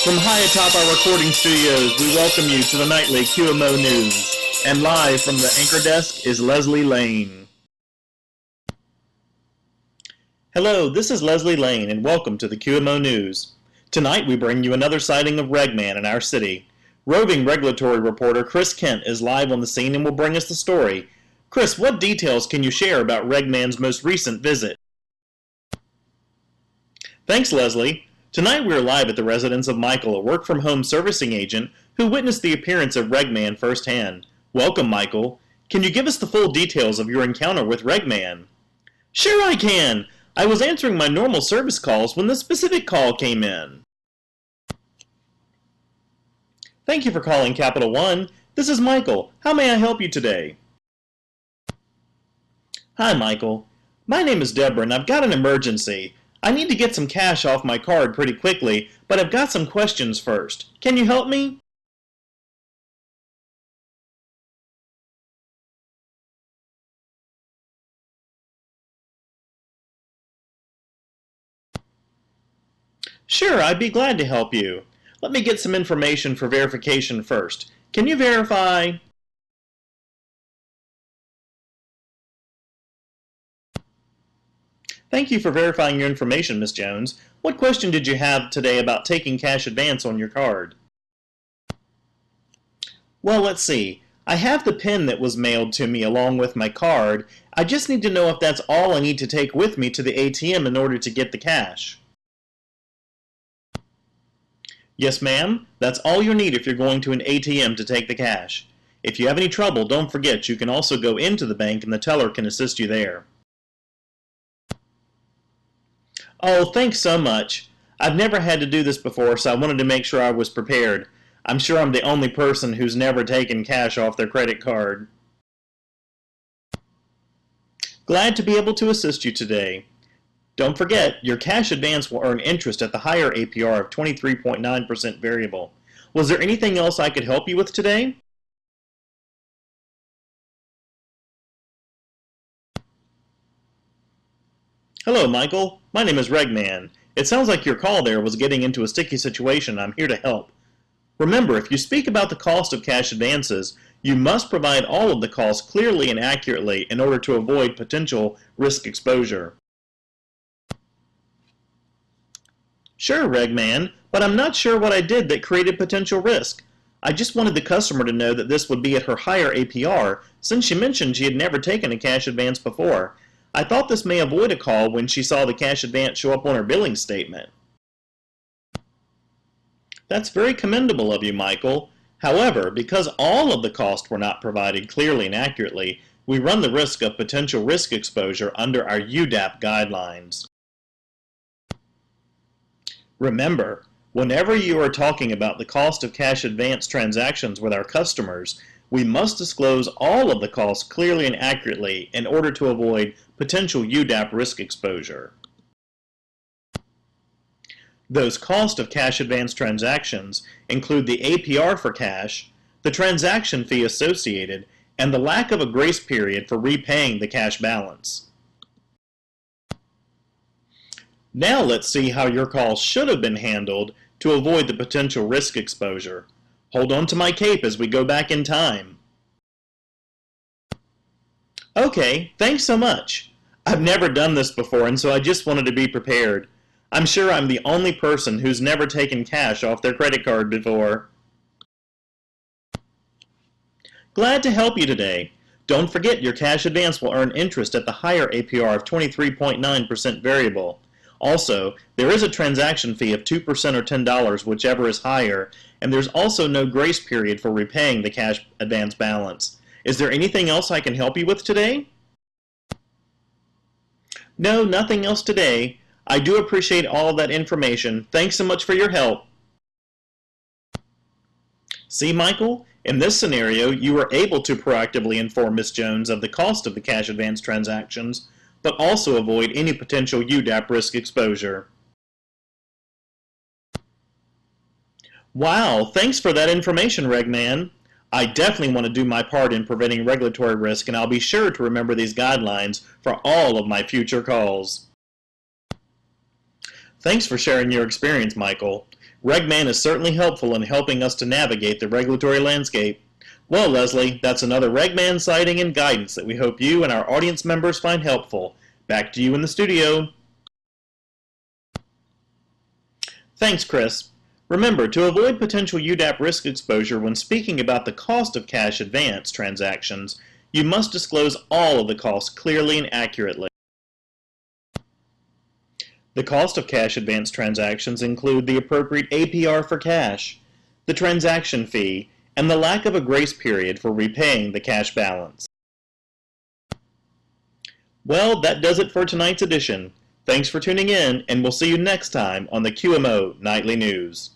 From high atop our recording studios, we welcome you to the nightly QMO News. And live from the anchor desk is Leslie Lane. Hello, this is Leslie Lane, and welcome to the QMO News. Tonight we bring you another sighting of Regman in our city. Roving regulatory reporter Chris Kent is live on the scene and will bring us the story. Chris, what details can you share about Regman's most recent visit? Thanks, Leslie. Tonight we are live at the residence of Michael, a work-from-home servicing agent who witnessed the appearance of Regman firsthand. Welcome, Michael. Can you give us the full details of your encounter with Regman? Sure I can. I was answering my normal service calls when the specific call came in. Thank you for calling Capital One. This is Michael. How may I help you today? Hi, Michael. My name is Deborah, and I've got an emergency. I need to get some cash off my card pretty quickly, but I've got some questions first. Can you help me? Sure, I'd be glad to help you. Let me get some information for verification first. Can you verify? Thank you for verifying your information, Miss Jones. What question did you have today about taking cash advance on your card? Well, let's see. I have the PIN that was mailed to me along with my card. I just need to know if that's all I need to take with me to the ATM in order to get the cash. Yes, ma'am. That's all you need if you're going to an ATM to take the cash. If you have any trouble, don't forget you can also go into the bank and the teller can assist you there. Oh, thanks so much. I've never had to do this before, so I wanted to make sure I was prepared. I'm sure I'm the only person who's never taken cash off their credit card. Glad to be able to assist you today. Don't forget, your cash advance will earn interest at the higher APR of 23.9% variable. Was there anything else I could help you with today? Hello, Michael. My name is Regman. It sounds like your call there was getting into a sticky situation. I'm here to help. Remember, if you speak about the cost of cash advances, you must provide all of the costs clearly and accurately in order to avoid potential risk exposure. Sure, Regman, but I'm not sure what I did that created potential risk. I just wanted the customer to know that this would be at her higher APR since she mentioned she had never taken a cash advance before. I thought this may avoid a call when she saw the cash advance show up on her billing statement. That's very commendable of you, Michael. However, because all of the costs were not provided clearly and accurately, we run the risk of potential risk exposure under our UDAAP guidelines. Remember, whenever you are talking about the cost of cash advance transactions with our customers, we must disclose all of the costs clearly and accurately in order to avoid potential UDAAP risk exposure. Those costs of cash advance transactions include the APR for cash, the transaction fee associated, and the lack of a grace period for repaying the cash balance. Now let's see how your call should have been handled to avoid the potential risk exposure. Hold on to my cape as we go back in time. Okay, thanks so much. I've never done this before, and so I just wanted to be prepared. I'm sure I'm the only person who's never taken cash off their credit card before. Glad to help you today. Don't forget your cash advance will earn interest at the higher APR of 23.9% variable. Also, there is a transaction fee of 2% or $10, whichever is higher, and there's also no grace period for repaying the cash advance balance. Is there anything else I can help you with today? No, nothing else today. I do appreciate all of that information. Thanks so much for your help. See, Michael? In this scenario, you were able to proactively inform Ms. Jones of the cost of the cash advance transactions, but also avoid any potential UDAAP risk exposure. Wow, thanks for that information, Regman. I definitely want to do my part in preventing regulatory risk, and I'll be sure to remember these guidelines for all of my future calls. Thanks for sharing your experience, Michael. RegMan is certainly helpful in helping us to navigate the regulatory landscape. Well, Leslie, that's another RegMan sighting and guidance that we hope you and our audience members find helpful. Back to you in the studio. Thanks, Chris. Remember, to avoid potential UDAAP risk exposure when speaking about the cost of cash advance transactions, you must disclose all of the costs clearly and accurately. The cost of cash advance transactions include the appropriate APR for cash, the transaction fee, and the lack of a grace period for repaying the cash balance. Well, that does it for tonight's edition. Thanks for tuning in, and we'll see you next time on the QMO Nightly News.